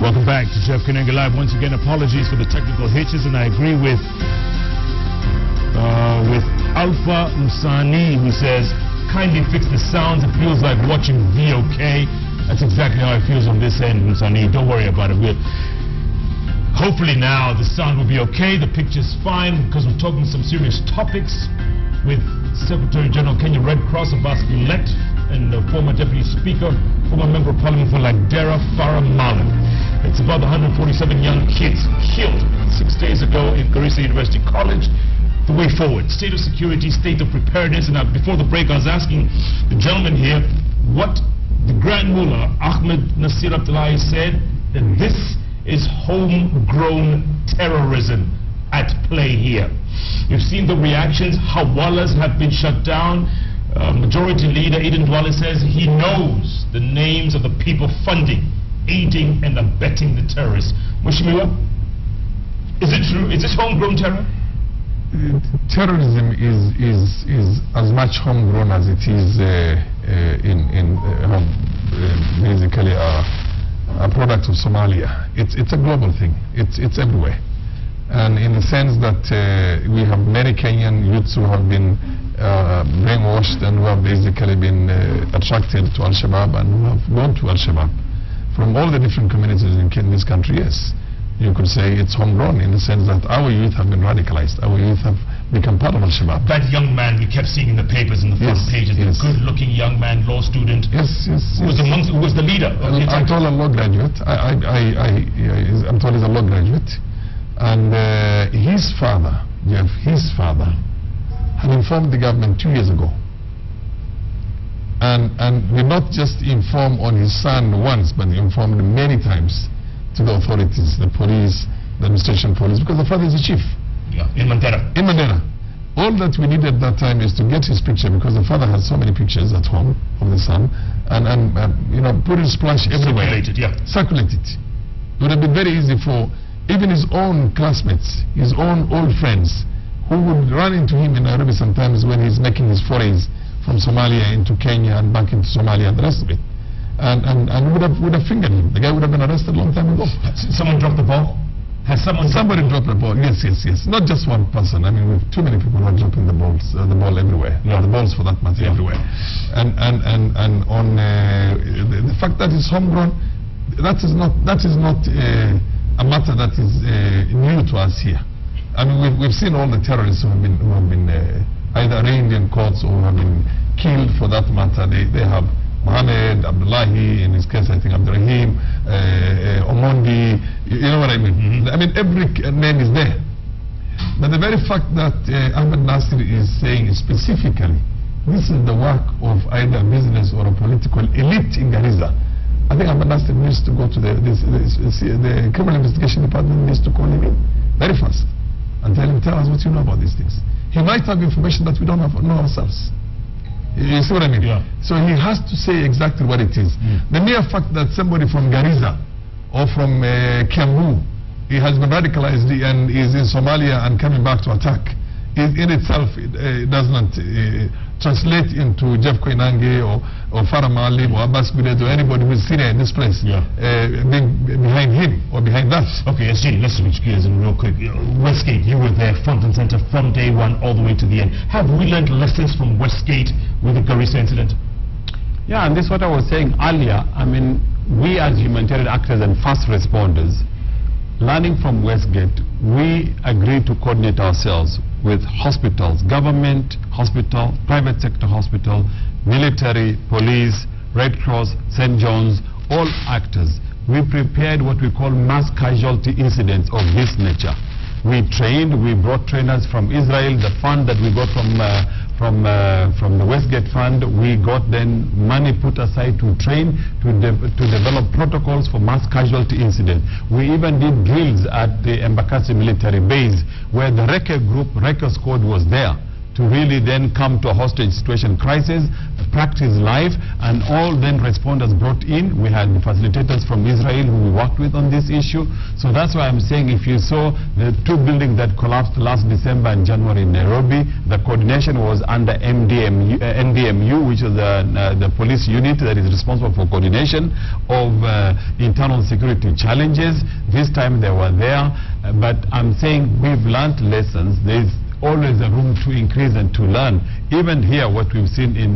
Welcome back to Jeff Koinange Live. Once again, apologies for the technical hitches, and I agree with Alpha Musani, who says, kindly fix the sounds. It feels like watching VOK. That's exactly how it feels on this end, Musani. Don't worry about it. Hopefully now the sound will be okay. The picture's fine, because we're talking some serious topics with Secretary General Kenya Red Cross Abass Gullet and the former Deputy Speaker, former Member of Parliament for Lagdera, Farah Maalim. It's about 147 young kids killed 6 days ago in Garissa University College. The way forward, state of security, state of preparedness. And before the break, I was asking the gentleman here what the Grand Mullah, Ahmed Nasir Abdullahi, said, that this is homegrown terrorism at play here. You've seen the reactions. Hawalas have been shut down. Majority Leader Eden Dwale says he knows the names of the people funding, aiding and abetting the terrorists. Mheshimiwa, is it true? Is this homegrown terror? Terrorism is as much homegrown as it is basically a product of Somalia. It's a global thing. It's everywhere. And in the sense that we have many Kenyan youths who have been brainwashed and who have basically been attracted to Al-Shabaab and who have gone to Al-Shabaab from all the different communities in this country. Yes, you could say it's homegrown in the sense that our youth have been radicalized. Our youth have become part of Al-Shabaab. That young man we kept seeing in the papers, in the front pages, the good-looking young man, law student. Who was the leader? I'm told a law graduate. I'm told he's a law graduate. And his father, Jeff, had informed the government 2 years ago. And did not just inform on his son once, but informed many times to the authorities, the police, the administration police, because the father is the chief. Yeah, in Mandera. In Mandera. All that we needed at that time is to get his picture, because the father had so many pictures at home of the son, and you know, put his splash everywhere. Circulated, yeah. Circulated. It would have been very easy for even his own classmates, his own old friends, who would run into him in Nairobi sometimes when he's making his forays from Somalia into Kenya and back into Somalia and the rest of it. And would have fingered him. The guy would have been arrested a long time ago. Someone dropped the ball? Has somebody dropped the ball? Yes. Not just one person. I mean, we have too many people who are dropping the ball everywhere. No, the balls for that matter, everywhere. And on the fact that it's homegrown, that is not a matter that is new to us here. I mean, we've seen all the terrorists who have been either arraigned in courts or have been killed for that matter. They have Mohammed, Abdullahi, in his case I think Abdurrahim, Omondi, you know what I mean? I mean, every name is there. But the very fact that Ahmed Nasir is saying specifically, this is the work of either business or a political elite in Garissa, I think Ahmed Nasir needs to go to the criminal investigation department, needs to call him in very fast and tell us what you know about these things. He might have information that we don't know ourselves. You see what I mean? Yeah. So he has to say exactly what it is. The mere fact that somebody from Garissa or from Kiambu, he has been radicalized and is in Somalia and coming back to attack, in itself it does not translate into Jeff Koinange or Farah Maalim or Abass Gullet or anybody who is senior in this place being behind him or behind that. Okay, SG, let's switch gears and real quick. Westgate, you were there front and center from day one all the way to the end. Have we learned lessons from Westgate with the Garissa incident? Yeah, and this is what I was saying earlier. I mean, we as humanitarian actors and first responders, learning from Westgate, we agreed to coordinate ourselves with hospitals, government hospital, private sector hospital, military, police, Red Cross, St. John's, all actors. We prepared what we call mass casualty incidents of this nature. We trained, we brought trainers from Israel. The fund that we got from the Westgate Fund, we got then money put aside to train, to develop protocols for mass casualty incidents. We even did drills at the Embakasi military base where the Reke group, Reke squad was there to really then come to a hostage situation crisis, practice life, and all then responders brought in. We had facilitators from Israel who we worked with on this issue. So that's why I'm saying, if you saw the two buildings that collapsed last December and January in Nairobi, the coordination was under NDMU, which is the police unit that is responsible for coordination of internal security challenges. This time they were there, but I'm saying we've learned lessons. There's always a room to increase and to learn. Even here, what we've seen in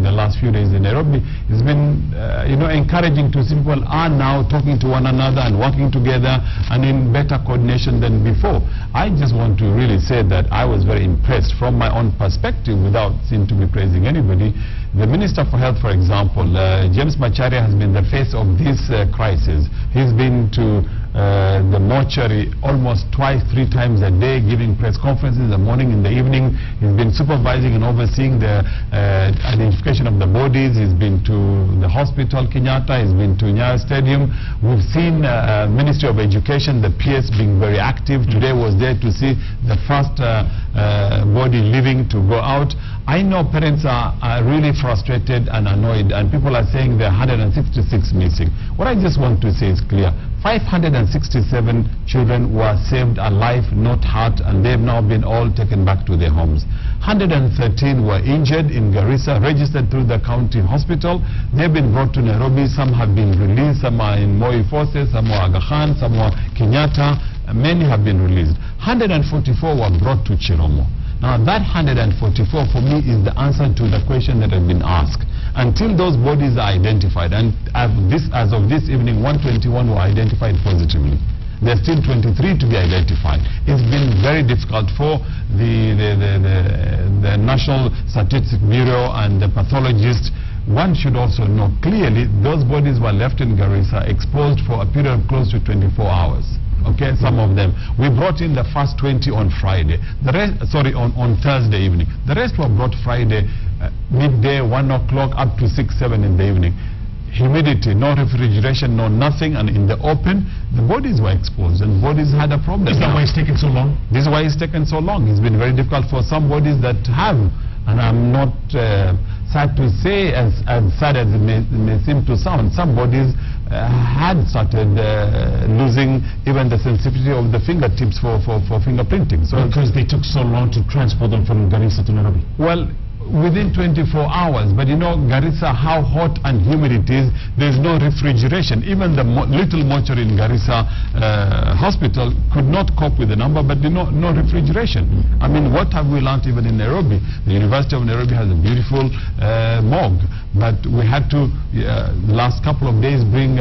the last few days in Nairobi has been encouraging to see people are now talking to one another and working together and in better coordination than before. I just want to really say that I was very impressed from my own perspective, without seeming to be praising anybody. The Minister for Health, for example, James Macharia, has been the face of this crisis. He's been to the mortuary almost twice, 3 times a day, giving press conferences in the morning, in the evening. He's been supervising and overseeing the identification of the bodies. He's been to the hospital, Kenyatta. He's been to Nyayo Stadium. We've seen Ministry of Education, the PS, being very active. Today was there to see the first body leaving to go out. I know parents are really frustrated and annoyed, and people are saying there are 166 missing. What I just want to say is clear. 567 children were saved alive, not hurt, and they've now been all taken back to their homes. 113 were injured in Garissa, registered through the county hospital. They've been brought to Nairobi. Some have been released. Some are in Moi Forces, some are Aga Khan, some are Kenyatta. Many have been released. 144 were brought to Chiromo. Now that 144 for me is the answer to the question that has been asked. Until those bodies are identified, and as of this evening, 121 were identified positively. There are still 23 to be identified. It's been very difficult for the National Statistics Bureau and the pathologists. One should also know clearly those bodies were left in Garissa exposed for a period of close to 24 hours. Okay, some of them. We brought in the first 20 on Friday. The rest, on Thursday evening. The rest were brought Friday midday, 1 o'clock up to 6, 7 in the evening. Humidity, no refrigeration, no nothing, and in the open, the bodies were exposed, and bodies had a problem. Is that why it's taken so long? This is why it's taken so long. It's been very difficult for some bodies that have, and I'm not sad to say, as sad as it may seem to sound, some bodies had started losing even the sensitivity of the fingertips for fingerprinting. So because they took so long to transport them from Garissa to Nairobi? Well, within 24 hours, but you know, Garissa, how hot and humid it is, there's no refrigeration. Even the little mortuary in Garissa hospital could not cope with the number, but no refrigeration. I mean, what have we learned even in Nairobi? The University of Nairobi has a beautiful morgue, but we had to, last couple of days, bring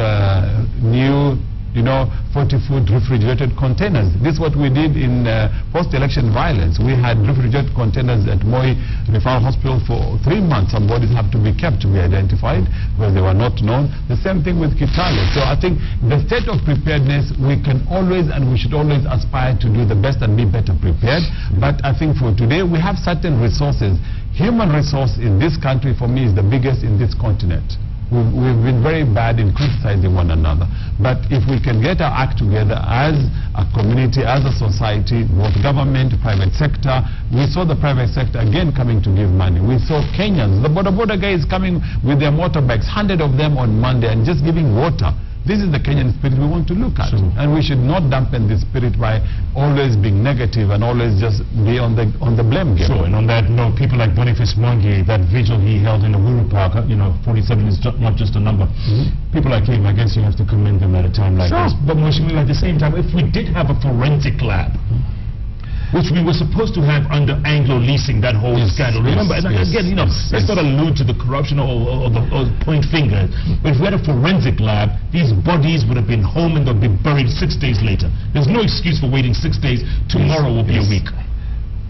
new 40-foot refrigerated containers. This is what we did in post-election violence. We had refrigerated containers at Moi Referral Hospital for 3 months. Some bodies have to be kept to be identified because they were not known. The same thing with Kitale. So I think the state of preparedness, we can always and we should always aspire to do the best and be better prepared. But I think for today, we have certain resources. Human resource in this country, for me, is the biggest in this continent. We've been very bad in criticizing one another. But if we can get our act together as a community, as a society, both government, private sector, we saw the private sector again coming to give money. We saw Kenyans, the border guys coming with their motorbikes, 100 of them on Monday, and just giving water. This is the Kenyan spirit we want to look at. Sure. And we should not dampen this spirit by always being negative and always just be on the blame game. Sure, and on that note, people like Boniface Mwangi, that vigil he held in the Uhuru Park, 47 is not just a number. People like him, I guess you have to commend them at a time like this. But Mheshimiwa, at the same time, if we did have a forensic lab, which we were supposed to have under Anglo leasing, that whole scandal. Remember, and again, let's not allude to the corruption or point finger. But if we had a forensic lab, these bodies would have been home and they'll be buried 6 days later. There's no excuse for waiting 6 days. Tomorrow will be a week.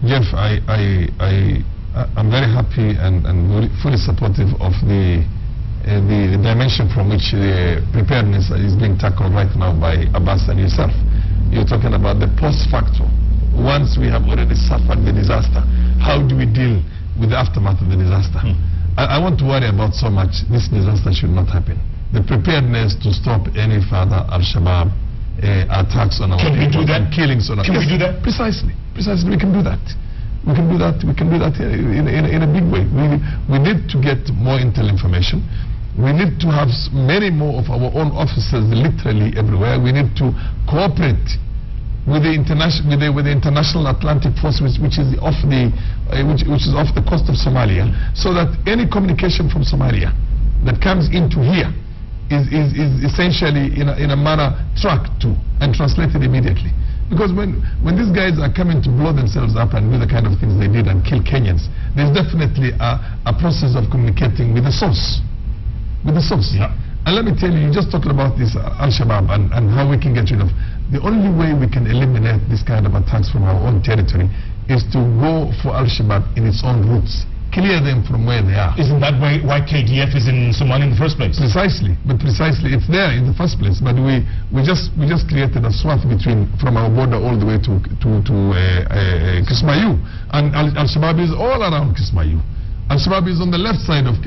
Jeff, I'm very happy and fully supportive of the dimension from which the preparedness is being tackled right now by Abass and yourself. You're talking about the post facto. Once we have already suffered the disaster, how do we deal with the aftermath of the disaster? I want to worry about so much. This disaster should not happen. The preparedness to stop any further Al-Shabaab attacks on our people and killings on our people. Can we do that? Precisely, we can do that. We can do that. We can do that in a big way. We need to get more intel information. We need to have many more of our own officers literally everywhere. We need to cooperate with the international Atlantic Force, which is off the coast of Somalia, so that any communication from Somalia that comes into here is essentially in a manner tracked to and translated immediately. Because when these guys are coming to blow themselves up and do the kind of things they did and kill Kenyans, there's definitely a process of communicating with the source. With the source. Yeah. And let me tell you, you just talked about this Al-Shabaab and how we can get rid of. The only way we can eliminate this kind of attacks from our own territory is to go for Al-Shabaab in its own roots. Clear them from where they are. Isn't that why KDF is in Somalia in the first place? Precisely, but precisely it's there in the first place. But we just created a swath from our border all the way to Kismayu, and Al-Shabaab is all around Kismayu. Al-Shabaab is on the left side of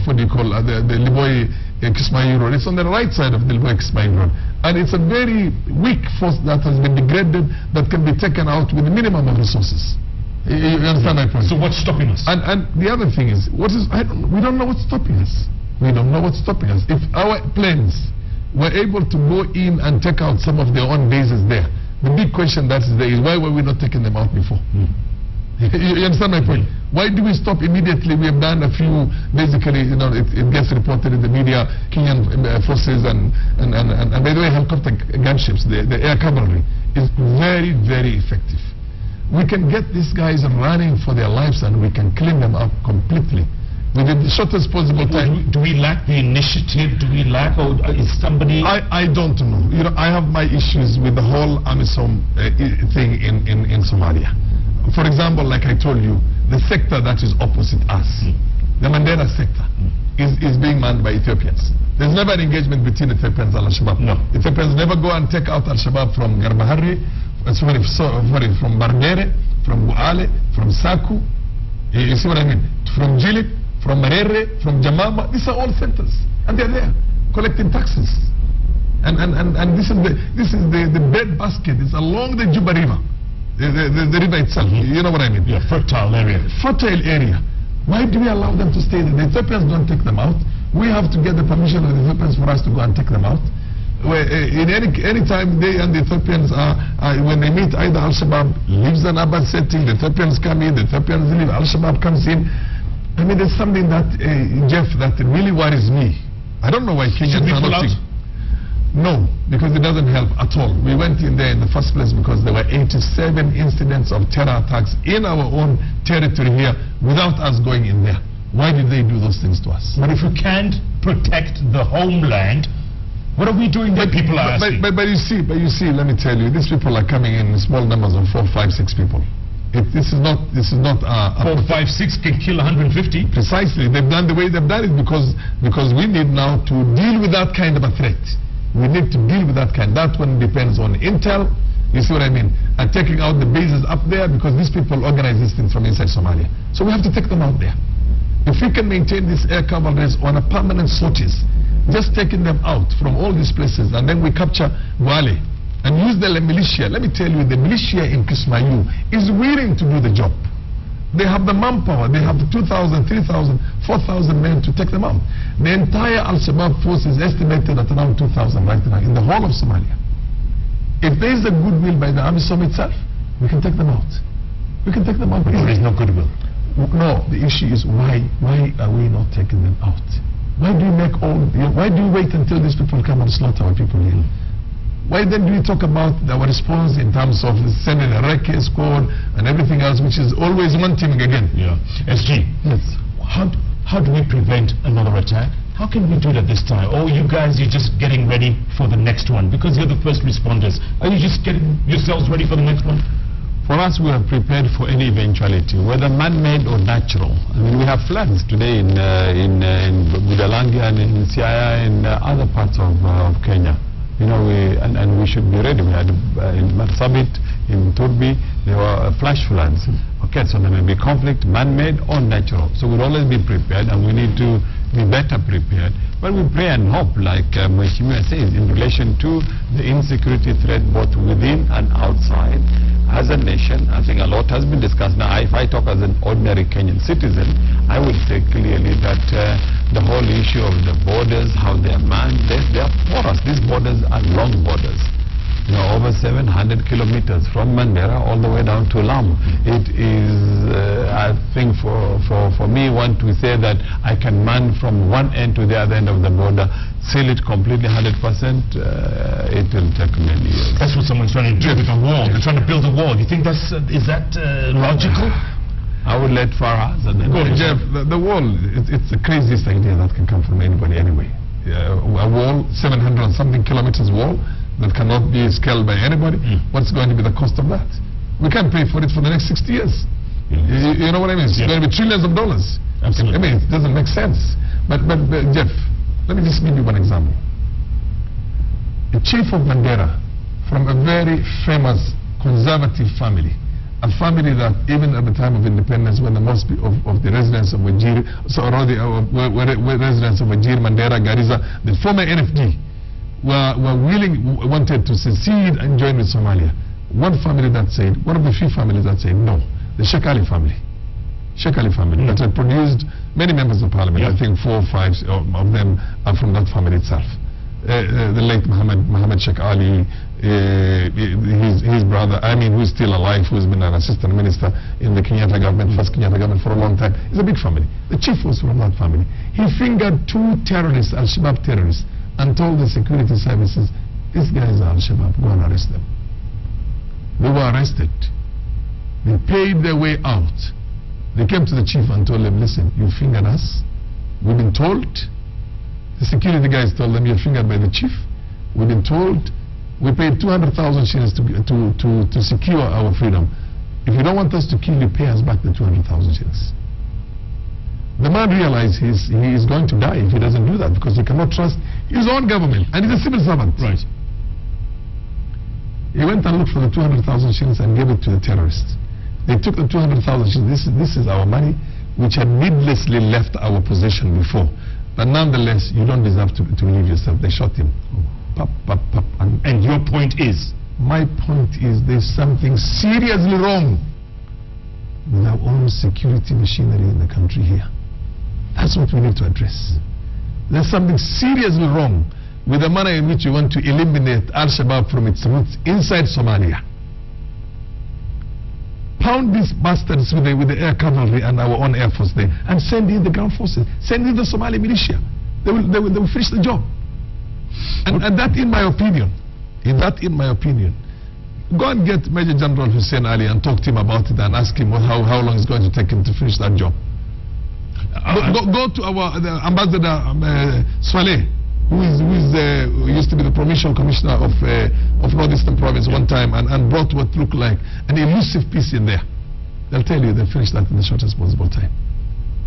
what do you call the Liboy Kismayu Road. It's on the right side of the Liboy Kismayu Road, and it's a very weak force that has been degraded that can be taken out with a minimum of resources. You understand my point? So what's stopping us? And the other thing is, we don't know what's stopping us. We don't know what's stopping us. If our planes were able to go in and take out some of their own bases there, the big question that is there is, why were we not taking them out before? You understand my point? Why do we stop immediately? We have done a few, basically, you know, it gets reported in the media, Kenyan forces and by the way, helicopter gunships, the air cavalry is very, very effective. We can get these guys running for their lives and we can clean them up completely within the shortest possible time. Do we lack the initiative? Do we lack, or is somebody... I don't know. You know, I have my issues with the whole AMISOM thing in Somalia. For example, like I told you, the sector that is opposite us, the Mandela sector, is being manned by Ethiopians. There's never an engagement between Ethiopians and Al-Shabaab. No. Ethiopians never go and take out Al-Shabaab from Garbahari, from Barbere, from Buale, from Saku, you see what I mean? From Jilip, from Marere, from Jamama. These are all centers, and they're there collecting taxes. And this is the bread basket. It's along the Juba River, the river itself. You know what I mean? Yeah, fertile area. Fertile area. Why do we allow them to stay there? The Ethiopians don't take them out. We have to get the permission of the Ethiopians for us to go and take them out. In any time they and the Ethiopians when they meet, either Al-Shabaab leaves an Abass setting, the Ethiopians come in, the Ethiopians leave, Al-Shabaab comes in. I mean, there's something that, Jeff, that really worries me. I don't know why Kenyans are not... No, because it doesn't help at all. We went in there in the first place because there were 87 incidents of terror attacks in our own territory here without us going in there. Why did they do those things to us? But if we can't protect the homeland, what are we doing there? People are asking. But you see, let me tell you, these people are coming in small numbers of 4, 5, 6 people. This is not 4, 5, 6 can kill 150. Precisely. They've done the way they've done it because we need now to deal with that kind of a threat. We need to deal with that kind. That one depends on intel. You see what I mean? And taking out the bases up there, because these people organize these things from inside Somalia. So we have to take them out there. If we can maintain these air cavalries on a permanent sorties, just taking them out from all these places, and then we capture Wale and use the militia. Let me tell you, the militia in Kismayu is willing to do the job. They have the manpower. They have 2,000, 3,000, 4,000 men to take them out. The entire Al-Shabaab force is estimated at around 2,000 right now in the whole of Somalia. If there is a goodwill by the AMISOM itself, we can take them out. We can take them out. But there is no goodwill. No, the issue is why are we not taking them out? Why do you wait until these people come and slaughter our people here? Why then do we talk about our response in terms of sending a recce squad and everything else, which is always one team again? Yeah. SG, yes. How do we prevent another attack? How can we do it at this time? Or you guys, you're just getting ready for the next one? Because you're the first responders. Are you just getting yourselves ready for the next one? For us, we are prepared for any eventuality, whether man-made or natural. I mean, we have floods today in Budalangi and in Siaya and other parts of Kenya. You know, and we should be ready. We had in Marsabit, in Turbi, There were flash floods. Okay, so there may be conflict, man-made or natural. So we'll always be prepared, and we need to be better prepared. But we pray and hope, like Mheshimiwa says, in relation to the insecurity threat both within and outside. As a nation, I think a lot has been discussed. Now, if I talk as an ordinary Kenyan citizen, I would say clearly that the whole issue of the borders, how they are manned, they are porous. These borders are long borders. You know, over 700 kilometers from Mandera all the way down to Lamu. It is, I think, for me, one to say that I can man from one end to the other end of the border, seal it completely 100%, it will take many years. That's what someone's trying to do with a wall. They're trying to build a wall. You think that's, is that logical? I would let Farah answer that. Jeff, the wall, it's the craziest idea that can come from anybody anyway. A wall, 700 and something kilometers wall, that cannot be scaled by anybody. What's going to be the cost of that? We can't pay for it for the next 60 years. You know what I mean? It's going to be trillions of dollars. Absolutely. I mean, it doesn't make sense. But Jeff, let me just give you one example. A chief of Mandera, from a very famous conservative family, a family that even at the time of independence, when the most of the residents of Wajir, residents of Wajir, Mandera, Garissa, the former NFD, wanted to secede and join with Somalia. One family that said, one of the few families that said no, the Sheikh Ali family. Sheikh Ali family that had produced many members of parliament. I think 4 or 5 of them are from that family itself. The late Mohammed Sheikh Ali, his brother, who's still alive, who's been an assistant minister in the Kenyatta government, first Kenyatta government for a long time. It's a big family. The chief was from that family. He fingered 2 terrorists, Al-Shabaab terrorists, and told the security services, these guys are Al-Shabaab, go and arrest them. They were arrested. They paid their way out. They came to the chief and told him, listen, you fingered us. We've been told. The security guys told them, you're fingered by the chief. We've been told. We paid 200,000 shillings to secure our freedom. If you don't want us to kill you, pay us back the 200,000 shillings. The man realized he is going to die if he doesn't do that, because he cannot trust his own government, and he's a civil servant. Right. He went and looked for the 200,000 shillings and gave it to the terrorists. They took the 200,000 shillings. This is our money, which had needlessly left our possession before. But nonetheless, you don't deserve to leave yourself. They shot him. Pop, pop, pop. And your point is? My point is there's something seriously wrong with our own security machinery in the country here. That's what we need to address. There's something seriously wrong with the manner in which you want to eliminate Al-Shabaab from its roots inside Somalia. Pound these bastards with the air cavalry and our own air force there, and send in the ground forces, send in the Somali militia. They will finish the job. And that, in my opinion, go and get Major General Hussein Ali and talk to him about it and ask him how long it's going to take him to finish that job. Go to our Ambassador Swaleh, who used to be the provincial commissioner of Northeastern Province one time, and brought what looked like an elusive piece in there. They'll tell you they'll finish that in the shortest possible time.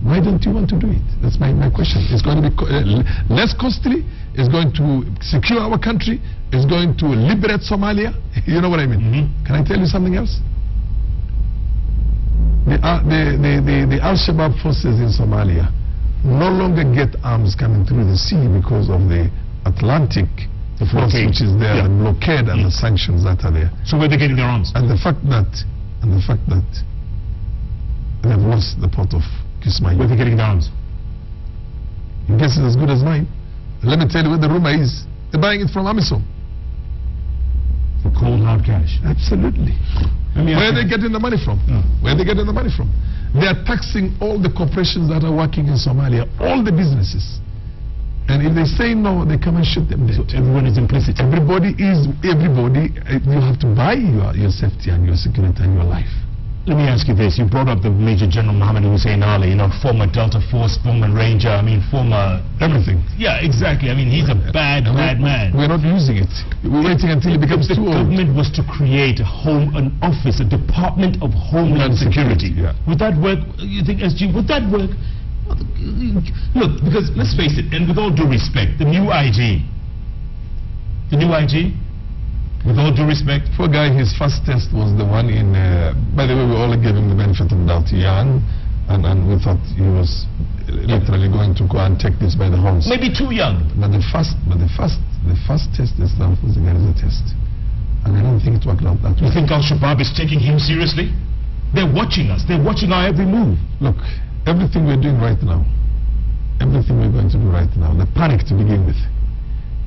Why don't you want to do it? That's my question. It's going to be less costly. It's going to secure our country. It's going to liberate Somalia. You know what I mean? Can I tell you something else? The Al-Shabaab forces in Somalia no longer get arms coming through the sea because of the Atlantic force which is there, the blockade and the sanctions that are there. So where are they getting their arms? And the fact that they've lost the port of Kismayo. Where are they getting their arms? Your guess is as good as mine. Let me tell you what the rumor is. They're buying it from Amisom. For cold hard cash. Absolutely. Where are they getting the money from? Where are they getting the money from? They are taxing all the corporations that are working in Somalia, all the businesses. And if they say no, they come and shoot them dead. So everyone is implicit. Everybody. You have to buy your safety and your security and your life. Let me ask you this. You brought up the Major General Mohammed Hussein Ali, former Delta Force, former Ranger, former... Everything. Yeah, exactly. He's a bad man. We're not using it. We're waiting until it becomes too old. The government was to create an office, a Department of Homeland Security. Yeah. Would that work? You think, SG, would that work? Look, because let's face it, and with all due respect, the new IG, With all due respect. Poor guy, his first test was the one in, by the way, we all gave him the benefit of the doubt, young, and we thought he was literally going to go and take this by the horns. Maybe too young. But the first test itself was a guerrilla test. And I don't think it worked out that way. You think Al-Shabaab is taking him seriously? They're watching us. They're watching our every move. Look, everything we're doing right now, everything we're going to do right now, the panic to begin with,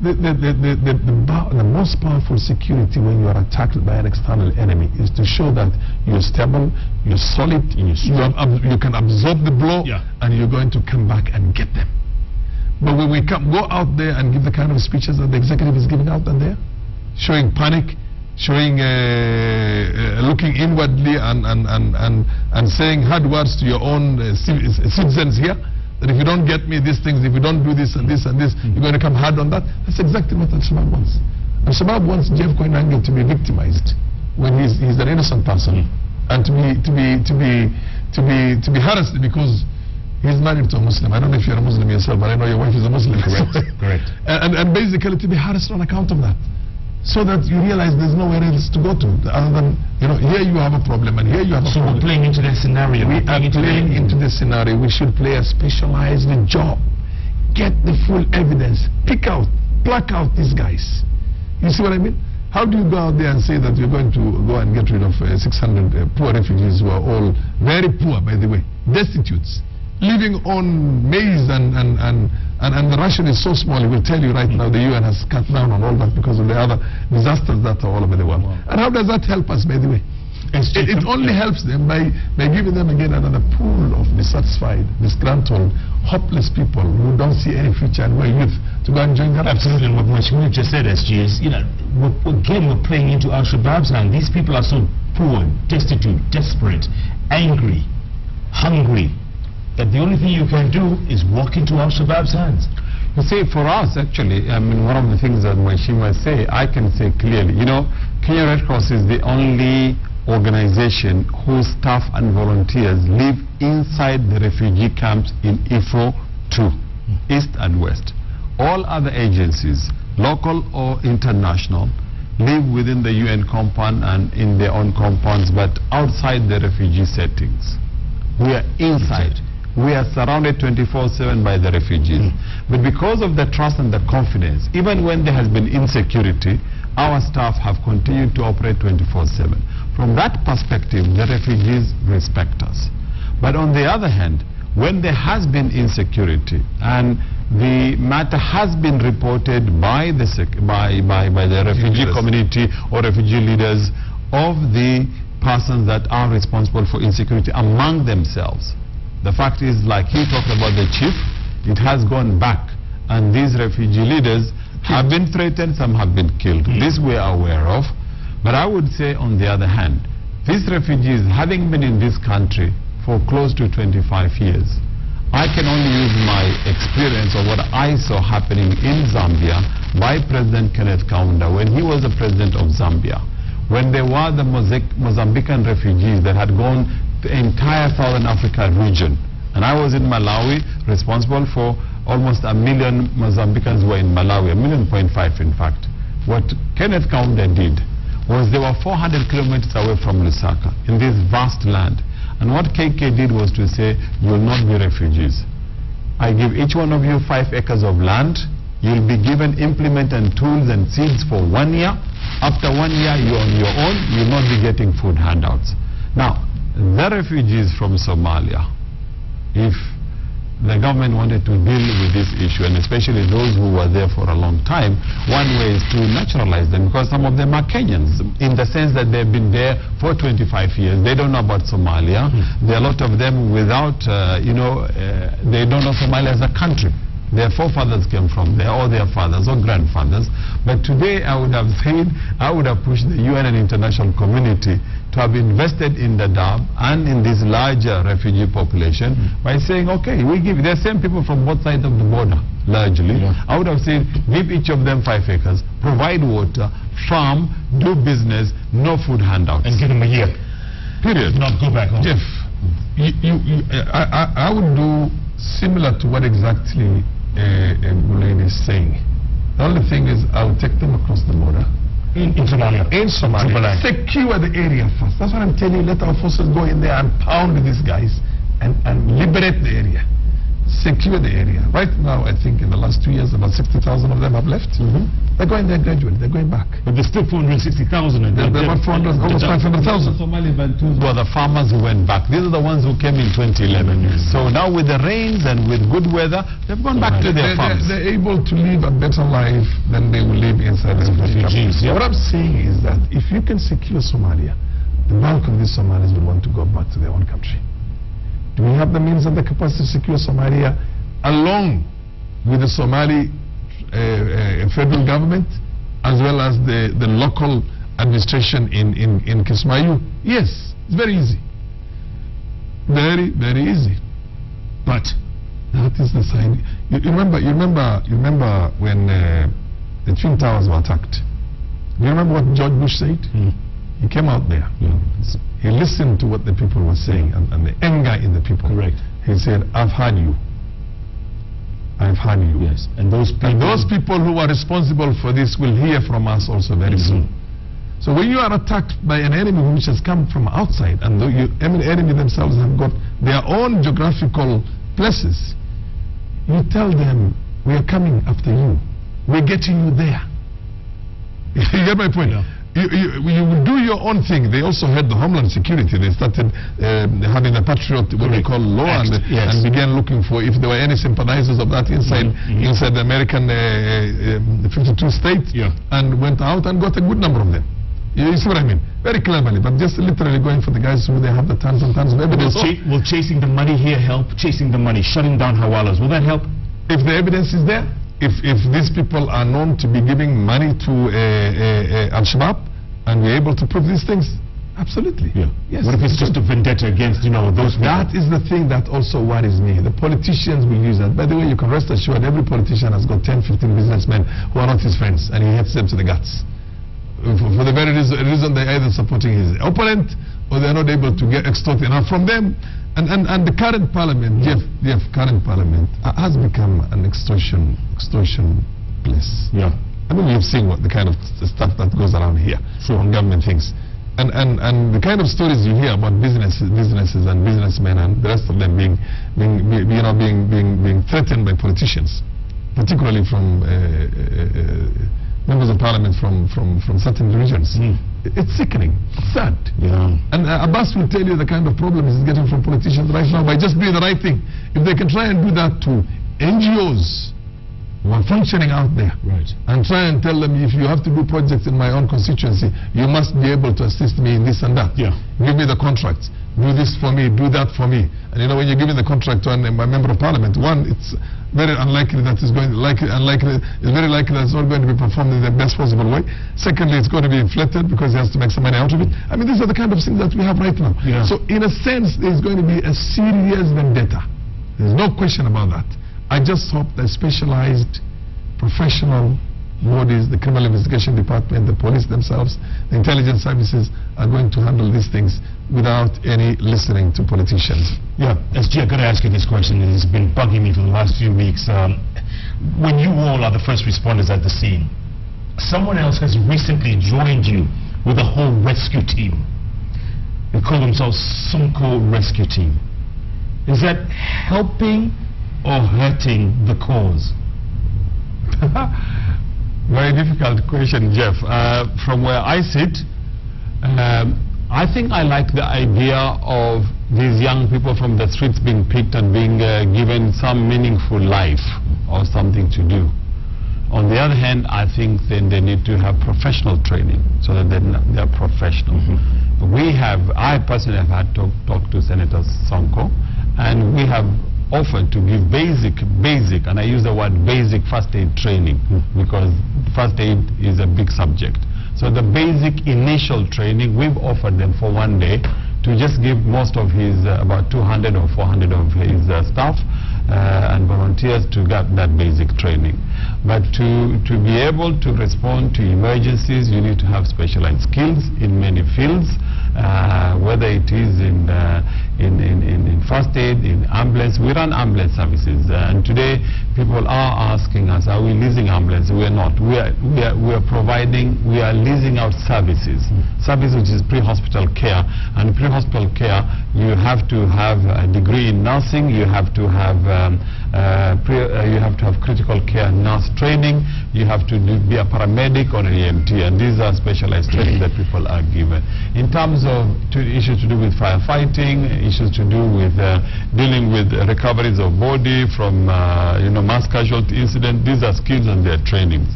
the most powerful security when you are attacked by an external enemy is to show that you're stable, you're solid, you can absorb the blow, and you're going to come back and get them. But when we go out there and give the kind of speeches that the executive is giving out there, showing panic, showing looking inwardly and saying hard words to your own citizens here, that if you don't get me these things, if you don't do this and this and this, you're going to come hard on that. That's exactly what Al-Shabaab wants. Al-Shabaab wants Jeff Koinange to be victimized when he's an innocent person, and to be harassed because he's married to a Muslim. I don't know if you're a Muslim yourself, but I know your wife is a Muslim. Correct. And basically to be harassed on account of that, so that you realize there's nowhere else to go to other than, here you have a problem and here you have a problem. So we're playing into that scenario. We are playing into this scenario. We should play a specialized job. Get the full evidence. Pluck out these guys. You see what I mean? How do you go out there and say that you're going to go and get rid of 600 poor refugees who are all very poor, by the way, destitutes, living on maize and the ration is so small. It will tell you right now the UN has cut down on all that because of the other disasters that are all over the world. And how does that help us, by the way? It only helps them by giving them again another pool of dissatisfied, disgruntled, hopeless people who don't see any future and who are youth to go and join them. Absolutely, and what Mashmur just said, SG, is, we're playing into Al-Shabaab's hand. These people are so poor, destitute, desperate, angry, hungry, that the only thing you can do is walk into Al-Shabaab's hands. You see, for us, actually, I mean, one of the things that Mashima say, I can say clearly, Kenya Red Cross is the only organization whose staff and volunteers live inside the refugee camps in Ifo 2, East and West. All other agencies, local or international, live within the UN compound and in their own compounds, but outside the refugee settings. We are inside. We are surrounded 24/7 by the refugees. But because of the trust and the confidence, even when there has been insecurity, our staff have continued to operate 24/7. From that perspective, the refugees respect us. But on the other hand, when there has been insecurity and the matter has been reported by the refugee community or refugee leaders of the persons that are responsible for insecurity among themselves, the fact is, like he talked about the chief, it has gone back, and these refugee leaders have been threatened, some have been killed. This we are aware of. But I would say, on the other hand, these refugees, having been in this country for close to 25 years, I can only use my experience of what I saw happening in Zambia by President Kenneth Kaunda when he was the president of Zambia, when there were the Mozambican refugees that had gone the entire Southern Africa region. And I was in Malawi, responsible for almost 1 million Mozambicans who were in Malawi, 1.5 million in fact. What Kenneth Kaunda did was they were 400 kilometers away from Lusaka, in this vast land. And what KK did was to say, you will not be refugees. I give each one of you 5 acres of land. You'll be given implement and tools and seeds for 1 year. After 1 year, you're on your own. You'll not be getting food handouts. Now, the refugees from Somalia, if the government wanted to deal with this issue, and especially those who were there for a long time, one way is to naturalize them, because some of them are Kenyans, in the sense that they've been there for 25 years. They don't know about Somalia. There are a lot of them without, they don't know Somalia as a country. Their forefathers came from there, or their fathers or grandfathers. But today I would have pushed the UN and international community to have invested in the Dab and in this larger refugee population by saying, okay, we give the same people from both sides of the border, largely. I would have said, give each of them 5 acres, provide water, farm, do business, no food handouts. And give them a year. Period. Not go back home. Jeff, I would do similar to what exactly Gullet is saying. The only thing is, I'll take them across the border. In Somalia. In Somalia. Secure the area first. That's what I'm telling you. Let our forces go in there and pound these guys and liberate the area. Secure the area. Right now, I think in the last 2 years, about 60,000 of them have left. They're going there gradually. They're going back. But there's still 460,000. They're about 400, almost 500,000. Somali Bantus were the farmers who went back. These are the ones who came in 2011. So now with the rains and with good weather, they've gone back to their farms. They're able to live a better life than they will live inside the refugees. What I'm saying is that if you can secure Somalia, the bulk of these Somalis will want to go back to their own country. Do we have the means and the capacity to secure Somalia along with the Somali federal government as well as the local administration in Kismayu? Yes, it's very easy. Very, very easy. But that is the sign. You remember when the Twin Towers were attacked? You remember what George Bush said? He came out there. He listened to what the people were saying and the anger in the people. Correct. He said, I've heard you. I've heard you. Yes. And those people who are responsible for this will hear from us also very soon. So when you are attacked by an enemy which has come from outside, and the enemy themselves have got their own geographical places, you tell them, we are coming after you. We're getting you there. You get my point? Yeah. You will do your own thing. They also had the Homeland Security. They started having a patriot, what they call law, and began looking for if there were any sympathizers of that inside the American 52 states, and went out and got a good number of them. You see what I mean? Very cleverly, but just literally going for the guys who they have the tons and tons of evidence. Will chasing the money here help? Chasing the money, shutting down hawalas, will that help? If the evidence is there. If these people are known to be giving money to Al-Shabaab and we're able to prove these things, absolutely. Yes. What if it's just a vendetta against, those people? That is the thing that also worries me. The politicians will use that. By the way, you can rest assured every politician has got 10, 15 businessmen who are not his friends, and he hates them to the guts. For the very reason they're either supporting his opponent or they're not able to extort enough from them. And the current parliament, Jeff, current parliament has become an extortion place. I mean, you've seen what the kind of stuff that goes around here on government things. And the kind of stories you hear about businesses and businessmen and the rest of them being threatened by politicians, particularly from members of parliament from certain regions. It's sickening, sad. And Abass will tell you the kind of problem he's getting from politicians right now by just doing the right thing. If they can try and do that to NGOs who are functioning out there, and try and tell them, if you have to do projects in my own constituency, you must be able to assist me in this and that. Give me the contracts. Do this for me, do that for me. And when you're giving the contract to a member of parliament, one, it's very unlikely that it's going it's very likely that it's not going to be performed in the best possible way. Secondly, it's going to be inflated because he has to make some money out of it. I mean, these are the kind of things that we have right now. So in a sense, there's going to be a serious vendetta. There's no question about that. I just hope that specialized professional bodies, the criminal investigation department, the police themselves, the intelligence services are going to handle these things without any listening to politicians. SG, I've got to ask you this question, and it's been bugging me for the last few weeks. When you all are the first responders at the scene, someone else has recently joined you with a whole rescue team. They call themselves Sonko Rescue Team. Is that helping or hurting the cause? Very difficult question, Jeff. From where I sit, I think I like the idea of these young people from the streets being picked and being given some meaningful life or something to do. On the other hand, I think then they need to have professional training so that they're professional. I personally have had talked to Senator Sonko, and we have offered to give basic, and I use the word basic first aid training because first aid is a big subject. So the basic initial training, we've offered them for one day to just give most of his, about 200 or 400 of his staff and volunteers to get that basic training. But to be able to respond to emergencies, you need to have specialized skills in many fields, whether it is in first aid, in ambulance. We run ambulance services, and today people are asking us, are we leasing ambulance? We are not. We are leasing out services. Service which is pre-hospital care, and pre-hospital care, you have to have a degree in nursing, you have to have critical care nurse training, you have to be a paramedic or an EMT, and these are specialized training that people are given. In terms of issues to do with firefighting, issues to do with dealing with recoveries of body from mass casualty incident, these are skills and their trainings.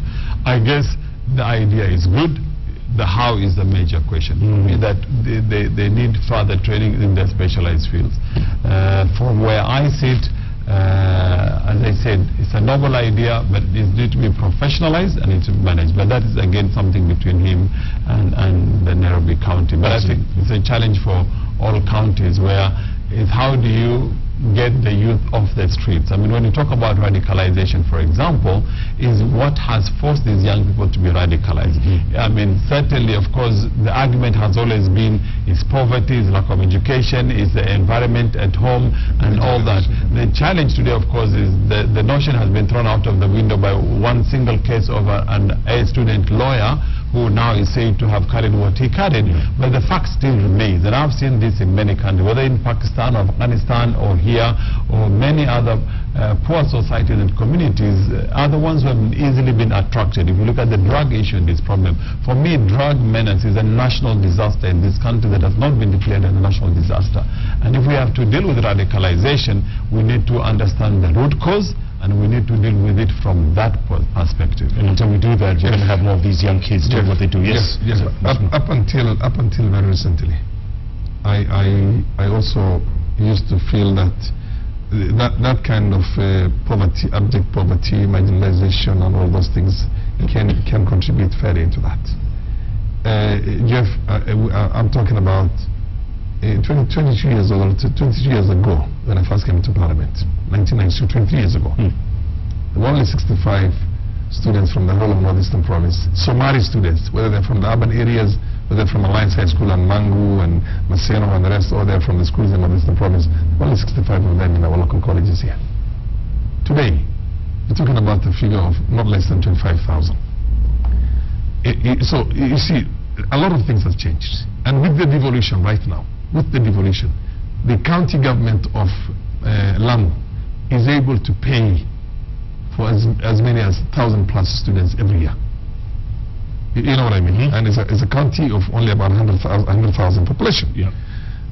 I guess the idea is good. The how is the major question. That they need further training in their specialized fields. From where I sit, as I said, it's a novel idea, but it needs to be professionalized and it's managed. But that is again something between him and the Nairobi County. But I think it's a challenge for all counties, where is how do you get the youth off the streets? I mean, when you talk about radicalization, for example, is what has forced these young people to be radicalized. I mean, certainly, of course, the argument has always been is poverty, is lack of education, is the environment at home, and all that. The challenge today, of course, is the notion has been thrown out of the window by one single case of a student lawyer who now is said to have carried what he carried. But the fact still remains, and I've seen this in many countries, whether in Pakistan or Afghanistan or here or many other poor societies and communities, are the ones who have easily been attracted. If you look at the drug issue in this problem, for me, drug menace is a national disaster in this country that has not been declared a national disaster. And if we have to deal with radicalization, we need to understand the root cause, and we need to deal with it from that perspective. And until we do that, you're going to have more of these young kids doing what they do. Yes. Up until very recently, I also used to feel that kind of poverty, abject poverty, marginalization, and all those things can contribute fairly into that. Jeff, I'm talking about 22 years old, 22 years ago, when I first came to Parliament, 1992, 23 years ago. There were only 65 students from the whole of Northeastern Province, Somali students, whether they're from the urban areas, whether they're from Alliance High School and Mangu and Maseno and the rest, or they're from the schools in Northeastern Province. Only 65 of them in our local colleges here. Today, we're talking about a figure of not less than 25,000. So, you see, a lot of things have changed. And with the devolution right now, the county government of Lamu is able to pay for as many as 1,000+ students every year. You know what I mean? And it's a county of only about 100,000 population.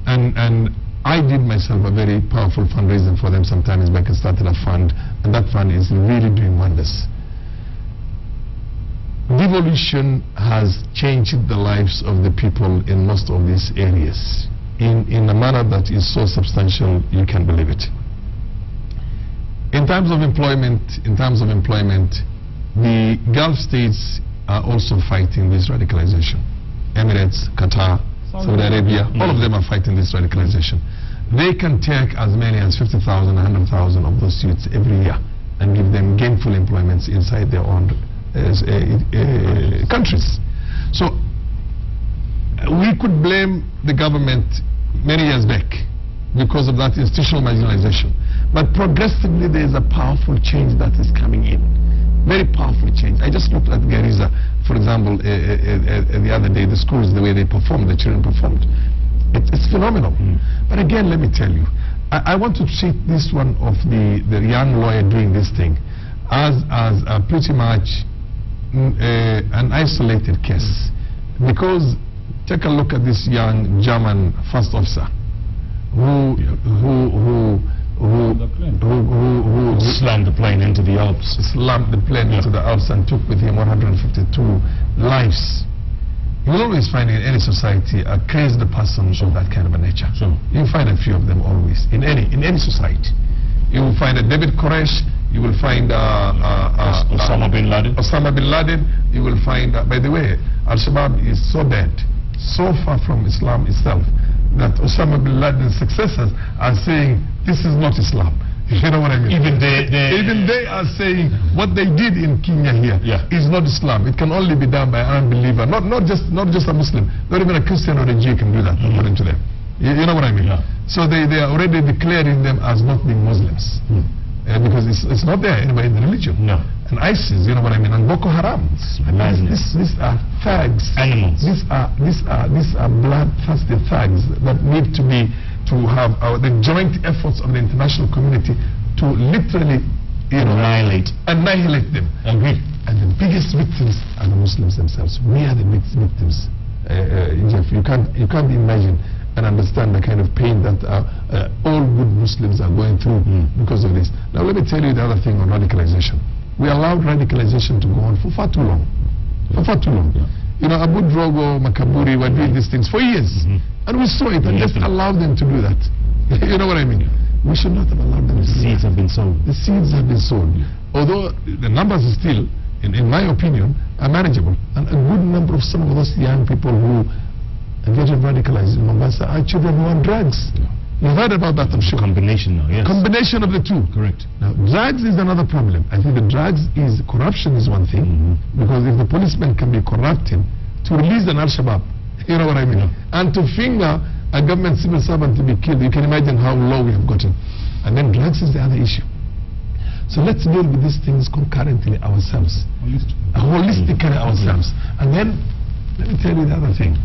And I did myself a very powerful fundraising for them some time back and started a fund, and that fund is really doing wonders. Devolution has changed the lives of the people in most of these areas in a manner that is so substantial you can't believe it. In terms of employment, the Gulf states are also fighting this radicalization. Emirates, Qatar, Saudi Arabia, all of them are fighting this radicalization. They can take as many as 50,000, 100,000 of those youths every year and give them gainful employments inside their own countries. So we could blame the government many years back because of that institutional marginalization. But progressively there is a powerful change that is coming in. Very powerful change. I just looked at Garissa, for example, the other day, the schools, the way they performed, the children performed. It's phenomenal. But again, let me tell you, I want to treat this one of the young lawyer doing this thing as pretty much an isolated case. Because take a look at this young German first officer who slammed the plane into the Alps. Slammed the plane into the Alps and took with him 152 lives. You will always find in any society a crazed person of that kind of a nature. You find a few of them always in any society. You will find a David Koresh. You will find Osama bin Laden. You will find, by the way, Al-Shabaab is so bad, so far from Islam itself, that Osama bin Laden's successors are saying this is not Islam. You know what I mean? Even they are saying what they did in Kenya here is not Islam. It can only be done by an unbeliever, not just a Muslim. Not even a Christian or a Jew can do that, according to them. You know what I mean? So they are already declaring them as not being Muslims. Because it's not there anywhere in the religion. No. And ISIS, you know what I mean, and Boko Haram. These are thugs. Animals. These are bloodthirsty thugs that need to have the joint efforts of the international community to literally, annihilate them. Agree. And the biggest victims are the Muslims themselves. We are the victims. Jeff, you can't imagine and understand the kind of pain that all good Muslims are going through because of this. Now let me tell you the other thing on radicalization. We allowed radicalization to go on for far too long. Abu Drogo, Makaburi were doing these things for years. And we saw it and just allowed them to do that. You know what I mean? We should not have allowed them to do that. The seeds have been sown. The seeds have been sown. Although the numbers are still, in my opinion, are manageable. And a good number of some of those young people who get radicalized in Mombasa are children who are on drugs. You've heard about that, I'm sure. Combination now, yes. Combination of the two. Correct. Now, drugs is another problem. I think the drugs is, corruption is one thing, because if the policeman can be corrupting to release an Al-Shabaab, you know what I mean, and to finger a government civil servant to be killed, you can imagine how low we have gotten. And then drugs is the other issue. So let's deal with these things concurrently ourselves. Holistically ourselves. And then, let me tell you the other thing.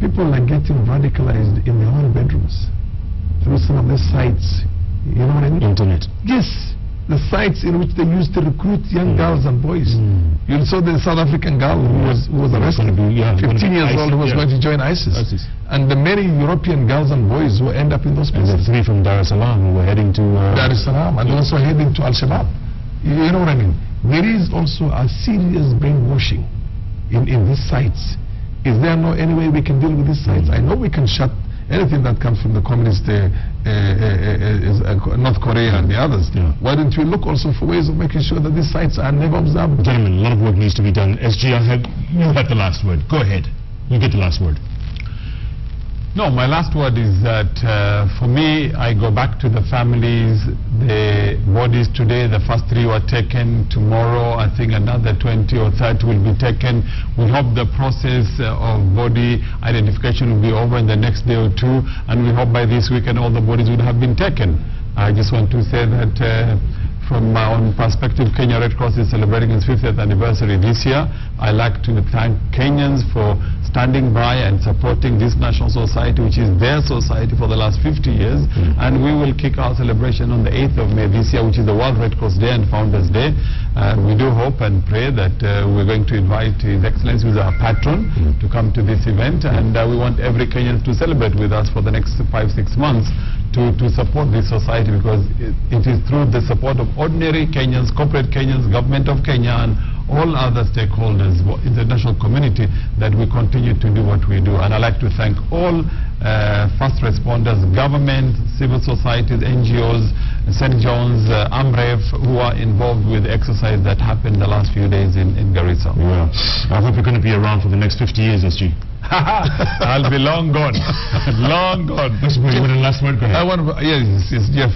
People are getting radicalized in their own bedrooms through some of the sites. You know what I mean? Internet. Yes. The sites in which they used to recruit young girls and boys. You saw the South African girl who was arrested, 15 years old, who was going to join ISIS. And the many European girls and boys who end up in those places. And the 3 from Dar es Salaam who were heading to... Dar es Salaam, and also heading to Al-Shabaab. You know what I mean? There is also a serious brainwashing in these sites. Is there no any way we can deal with these sites? I know we can shut anything that comes from the communist North Korea and the others. Why don't we look also for ways of making sure that these sites are never observed? Gentlemen, a lot of work needs to be done. SG, you have the last word. Go ahead. You get the last word. No, my last word is that for me, I go back to the families. The bodies today, the first 3 were taken. Tomorrow, I think another 20 or 30 will be taken. We hope the process of body identification will be over in the next day or 2, and we hope by this weekend all the bodies would have been taken. I just want to say that from my own perspective, Kenya Red Cross is celebrating its 50th anniversary this year. I like to thank Kenyans for standing by and supporting this national society, which is their society for the last 50 years. And we will kick our celebration on the 8th of May this year, which is the World Red Cross Day and Founders Day. We do hope and pray that we're going to invite His Excellency, who is our patron, to come to this event. And we want every Kenyan to celebrate with us for the next 5-6 months to support this society, because it is through the support of ordinary Kenyans, corporate Kenyans, government of Kenya, and all other stakeholders, international community, that we continue to do what we do. And I'd like to thank all first responders, government, civil societies, NGOs, St. John's, AMREF, who are involved with the exercise that happened the last few days in Garissa. Yeah. I hope you're going to be around for the next 50 years, SG. I'll be long gone. Long gone. You want a last word? Go ahead. Yes, Jeff.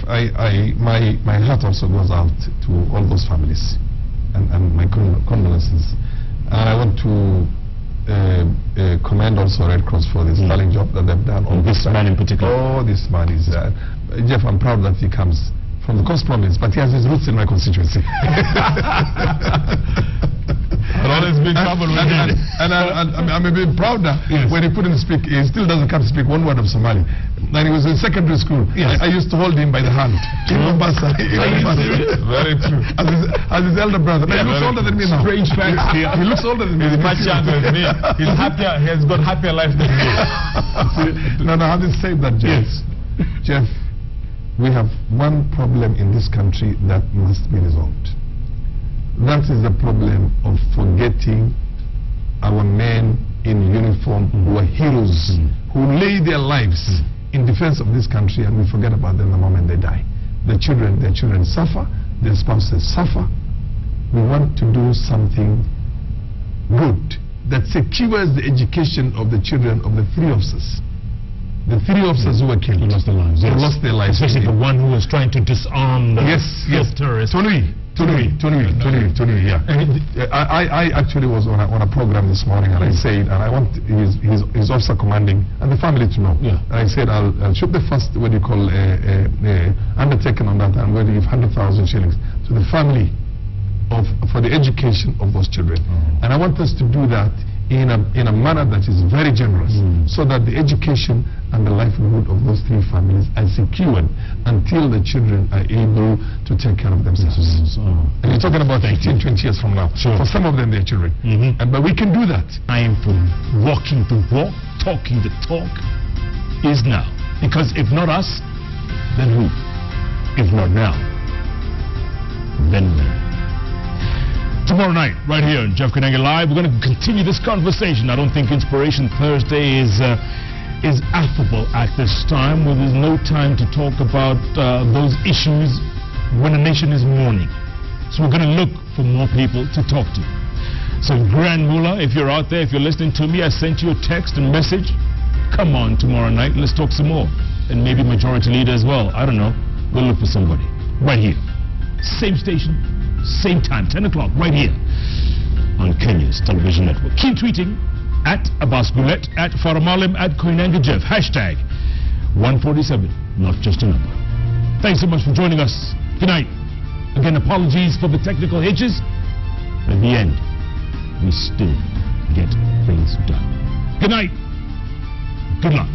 My heart also goes out to all those families, and my condolences. And I want to commend also Red Cross for this sterling job that they've done. On this man in particular. Oh, this man is Jeff. I'm proud that he comes from the Coast Province, but he has his roots in my constituency. I've always been trouble with him. And I'm a bit prouder when he couldn't speak. He still doesn't come to speak one word of Somali. When he was in secondary school, I used to hold him by the hand in Mombasa. Very true. As his elder brother. He looks older than me now. Strange fact. He looks older than me. He's much younger than me. He's happier. He has got happier life than me. No, having said that, Jeff, we have one problem in this country that must be resolved. That is the problem of forgetting our men in uniform who are heroes, who lay their lives in defense of this country, and we forget about them the moment they die. Their children suffer, their spouses suffer. We want to do something good that secures the education of the children of the 3 officers. The 3 officers who were killed. Who lost their lives. Who Yes. lost their lives. Especially the one who was trying to disarm the terrorists. Tony, yeah. I actually was on a program this morning, and I said, and I want his officer commanding and the family to know. Yeah. And I said, I'll shoot the first, what do you call, undertaking on that. I'm going to give 100,000 shillings to the family for the education of those children. And I want us to do that in a manner that is very generous, so that the education and the livelihood of those 3 families are secured until the children are able to take care of themselves. And you're talking about 15, 20 years from now. Sure. For some of them, they're children. But we can do that. Time for walking the walk, talking the talk is now. Because if not us, then who? If not now, then when? Tomorrow night, right here on Jeff Koinange Live, we're going to continue this conversation. I don't think Inspiration Thursday is affable at this time, where there's no time to talk about those issues when a nation is mourning. So we're going to look for more people to talk to. So Grand Mullah, if you're out there, if you're listening to me, I sent you a text and message. Come on tomorrow night, let's talk some more. And maybe Majority Leader as well. I don't know. We'll look for somebody. Right here. Same station. Same time, 10 o'clock, right here on Kenya's television network. Keep tweeting at Abass Gullet, at Farah, Maalim, at Koinange Jeff. Hashtag 147, not just a number. Thanks so much for joining us. Good night. Again, apologies for the technical hitches. At the end, we still get things done. Good night. Good luck.